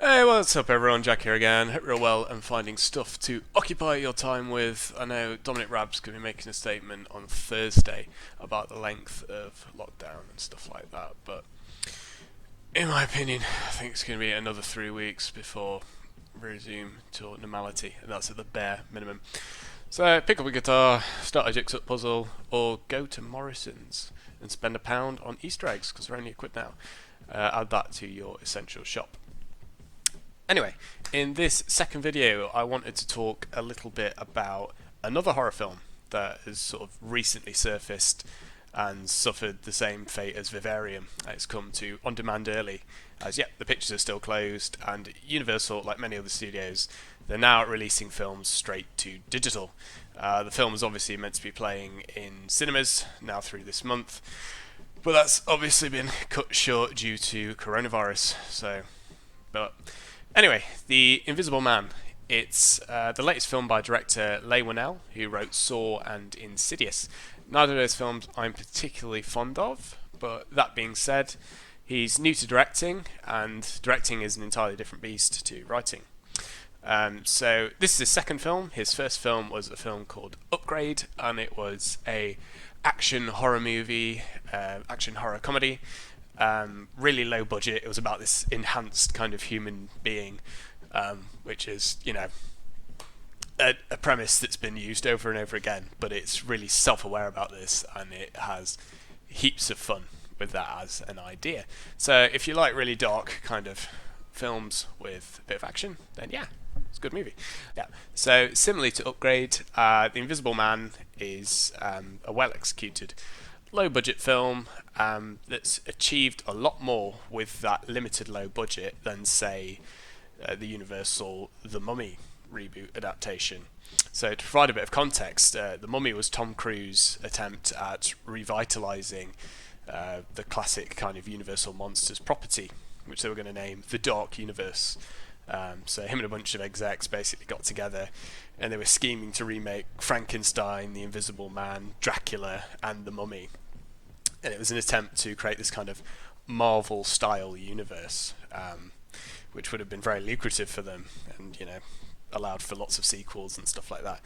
Hey, what's up everyone? Jack here again. Hope you're well and finding stuff to occupy your time with. I know Dominic Raab's going to be making a statement on Thursday about the length of lockdown and stuff like that, but in my opinion, I think it's going to be another 3 weeks before we resume to normality, and that's at the bare minimum. So pick up a guitar, start a jigsaw puzzle, or go to Morrison's and spend £1 on Easter eggs because they're only £1 now. Add that to your essential shop. Anyway, in this second video, I wanted to talk a little bit about another horror film that has sort of recently surfaced and suffered the same fate as Vivarium. It's come to on demand early, as the pictures are still closed, and Universal, like many other studios, they're now releasing films straight to digital. The film is obviously meant to be playing in cinemas now through this month, but that's obviously been cut short due to coronavirus. But anyway, The Invisible Man. It's the latest film by director Leigh Whannell, who wrote Saw and Insidious. Neither of those films I'm particularly fond of, but that being said, he's new to directing, and directing is an entirely different beast to writing. So this is his second film. His first film was a film called Upgrade, and it was a action horror movie, action horror comedy. Really low budget. It was about this enhanced kind of human being, which is, a premise that's been used over and over again, but it's really self-aware about this, and it has heaps of fun with that as an idea. So if you like really dark kind of films with a bit of action, then it's a good movie. So similarly to Upgrade, The Invisible Man is a well-executed low-budget film that's achieved a lot more with that limited low budget than, say, the Universal The Mummy reboot adaptation. So to provide a bit of context, The Mummy was Tom Cruise's attempt at revitalising the classic kind of Universal Monsters property, which they were going to name The Dark Universe. So him and a bunch of execs basically got together and they were scheming to remake Frankenstein, The Invisible Man, Dracula and The Mummy. And it was an attempt to create this kind of Marvel-style universe, which would have been very lucrative for them and, allowed for lots of sequels and stuff like that.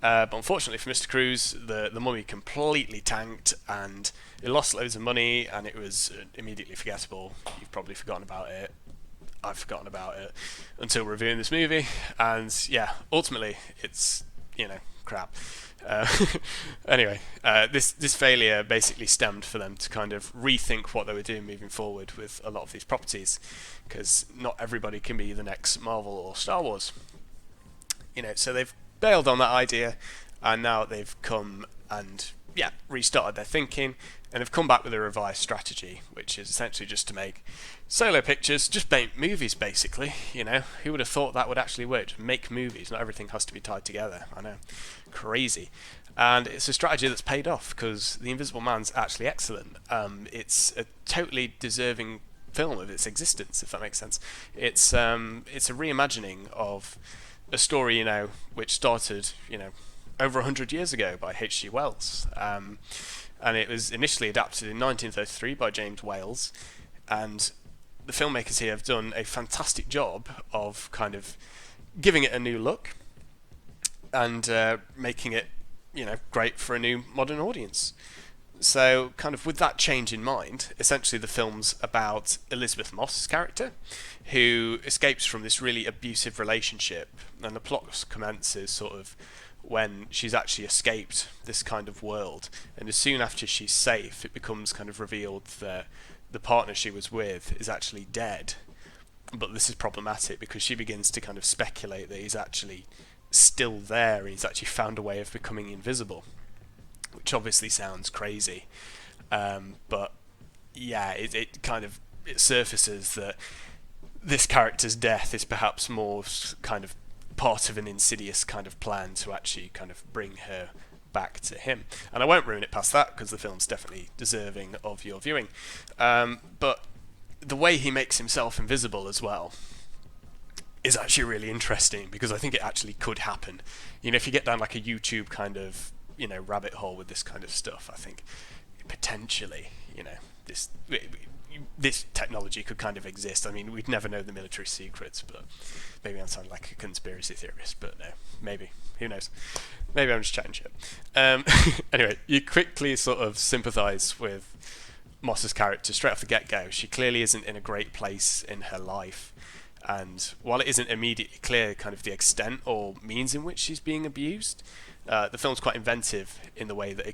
But unfortunately for Mr. Cruise, the Mummy completely tanked and it lost loads of money and it was immediately forgettable. You've probably forgotten about it. I've forgotten about it until reviewing this movie. And ultimately it's, crap. Anyway, this failure basically stemmed for them to kind of rethink what they were doing moving forward with a lot of these properties, because not everybody can be the next Marvel or Star Wars. So they've bailed on that idea, and now they've come and restarted their thinking, and have come back with a revised strategy, which is essentially just to make solo pictures, just make movies basically. Who would have thought that would actually work? Just make movies, not everything has to be tied together. I know, crazy. And it's a strategy that's paid off, because The Invisible Man's actually excellent. It's a totally deserving film of its existence, if that makes sense. It's a reimagining of a story, which started, over 100 years ago by H.G. Wells. And it was initially adapted in 1933 by James Whales, and the filmmakers here have done a fantastic job of kind of giving it a new look and making it, great for a new modern audience. So, kind of with that change in mind, essentially the film's about Elizabeth Moss's character, who escapes from this really abusive relationship, and the plot commences sort of when she's actually escaped this kind of world, and as soon after she's safe, it becomes kind of revealed that the partner she was with is actually dead. But this is problematic because she begins to kind of speculate that he's actually still there, and he's actually found a way of becoming invisible, which obviously sounds crazy, but it surfaces that this character's death is perhaps more kind of part of an insidious kind of plan to actually kind of bring her back to him. And I won't ruin it past that because the film's definitely deserving of your viewing. But the way he makes himself invisible as well is actually really interesting, because I think it actually could happen. If you get down like a YouTube kind of rabbit hole with this kind of stuff, I think potentially this this technology could kind of exist. I mean, we'd never know the military secrets, but maybe I sound like a conspiracy theorist, but no, maybe. Who knows? Maybe I'm just chatting shit. Anyway, you quickly sort of sympathise with Moss's character straight off the get-go. She clearly isn't in a great place in her life, and while it isn't immediately clear kind of the extent or means in which she's being abused, the film's quite inventive in the way that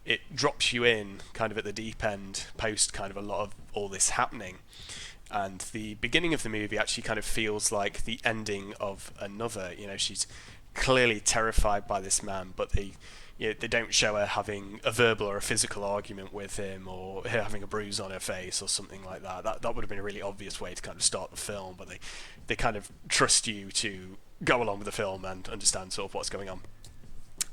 it drops you in kind of at the deep end post kind of a lot of all this happening. And the beginning of the movie actually kind of feels like the ending of another. She's clearly terrified by this man, but they don't show her having a verbal or a physical argument with him, or her having a bruise on her face or something like that. That would have been a really obvious way to kind of start the film, but they kind of trust you to go along with the film and understand sort of what's going on.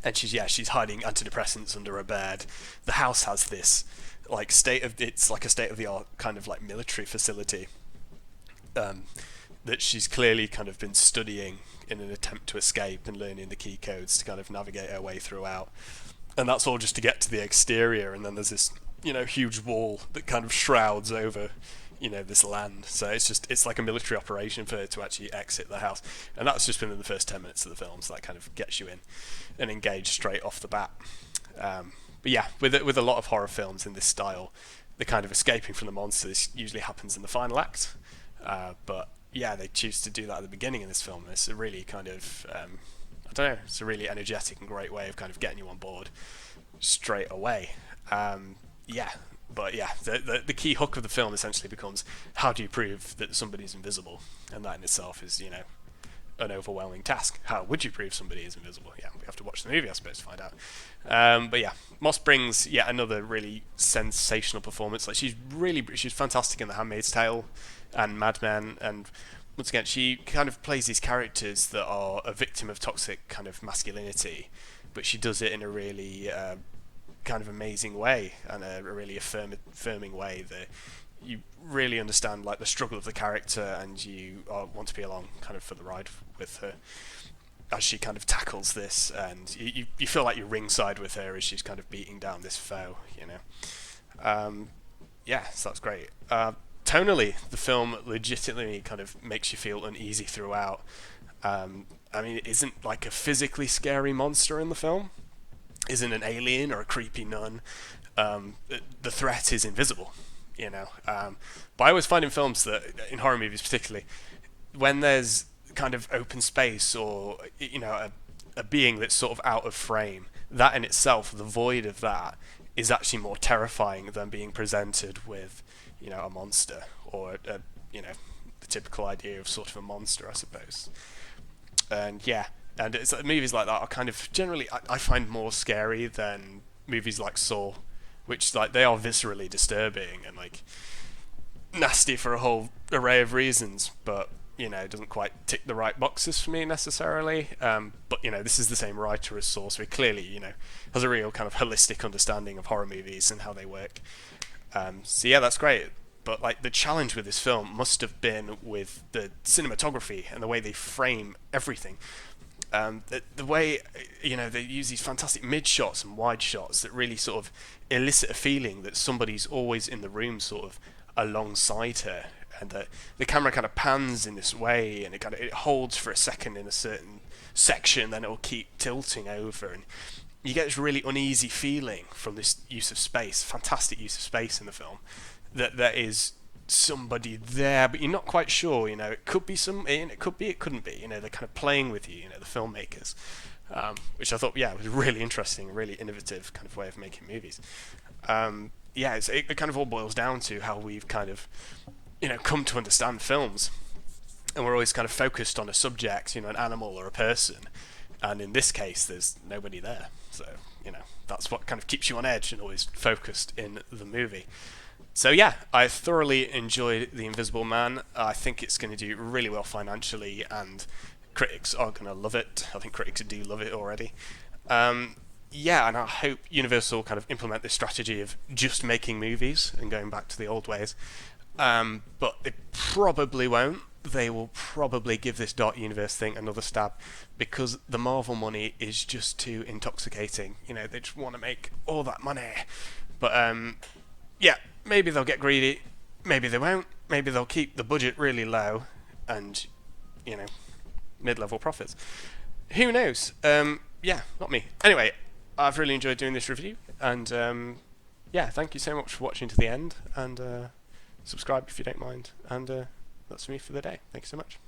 And she's hiding antidepressants under her bed. The house has this it's like a state of the art kind of like military facility that she's clearly kind of been studying in an attempt to escape and learning the key codes to kind of navigate her way throughout. And that's all just to get to the exterior, and then there's this huge wall that kind of shrouds over this land. So it's like a military operation for her to actually exit the house, and that's just within the first 10 minutes of the film, so that kind of gets you in and engaged straight off the bat. But yeah, with a lot of horror films in this style, the kind of escaping from the monsters usually happens in the final act, but yeah, they choose to do that at the beginning of this film. It's a really kind of I don't know, it's a really energetic and great way of kind of getting you on board straight away. But yeah, the key hook of the film essentially becomes, how do you prove that somebody's invisible? And that in itself is, an overwhelming task. How would you prove somebody is invisible? Yeah, we have to watch the movie, I suppose, to find out. But yeah, Moss brings yet another really sensational performance. Like, she's fantastic in The Handmaid's Tale and Mad Men, and once again, she kind of plays these characters that are a victim of toxic kind of masculinity, but she does it in a really kind of amazing way, and a really affirming way that you really understand like the struggle of the character, and you want to be along kind of for the ride with her as she kind of tackles this, and you feel like you're ringside with her as she's kind of beating down this foe, yeah, so that's great. Tonally, the film legitimately kind of makes you feel uneasy throughout. I mean, it isn't like a physically scary monster in the film, isn't an alien or a creepy nun. The threat is invisible, but I always find in films that, in horror movies particularly, when there's kind of open space or a being that's sort of out of frame, that in itself, the void of that, is actually more terrifying than being presented with a monster, or the typical idea of sort of a monster, I suppose. And yeah, and it's like, movies like that are kind of generally I find more scary than movies like Saw, which like they are viscerally disturbing and like nasty for a whole array of reasons, but it doesn't quite tick the right boxes for me necessarily. But this is the same writer as Saw, so he clearly has a real kind of holistic understanding of horror movies and how they work. So yeah, that's great. But like the challenge with this film must have been with the cinematography and the way they frame everything. The way they use these fantastic mid shots and wide shots that really sort of elicit a feeling that somebody's always in the room, sort of alongside her, and the camera kind of pans in this way, and it holds for a second in a certain section, then it will keep tilting over, and you get this really uneasy feeling from this use of space, fantastic use of space in the film, that there is somebody there, but you're not quite sure. It could be it could be, it couldn't be. They're kind of playing with you. The filmmakers, which I thought, was really interesting, really innovative kind of way of making movies. It kind of all boils down to how we've kind of, come to understand films, and we're always kind of focused on a subject, an animal or a person, and in this case, there's nobody there. So that's what kind of keeps you on edge and always focused in the movie. So yeah, I thoroughly enjoyed The Invisible Man. I think it's going to do really well financially, and critics are going to love it. I think critics do love it already. And I hope Universal kind of implement this strategy of just making movies and going back to the old ways. But they probably won't. They will probably give this Dark Universe thing another stab, because the Marvel money is just too intoxicating. They just want to make all that money. But maybe they'll get greedy. Maybe they won't. Maybe they'll keep the budget really low and, you know, mid-level profits. Who knows? Yeah, not me. Anyway, I've really enjoyed doing this review, and yeah, thank you so much for watching to the end, and subscribe if you don't mind, and that's me for the day. Thank you so much.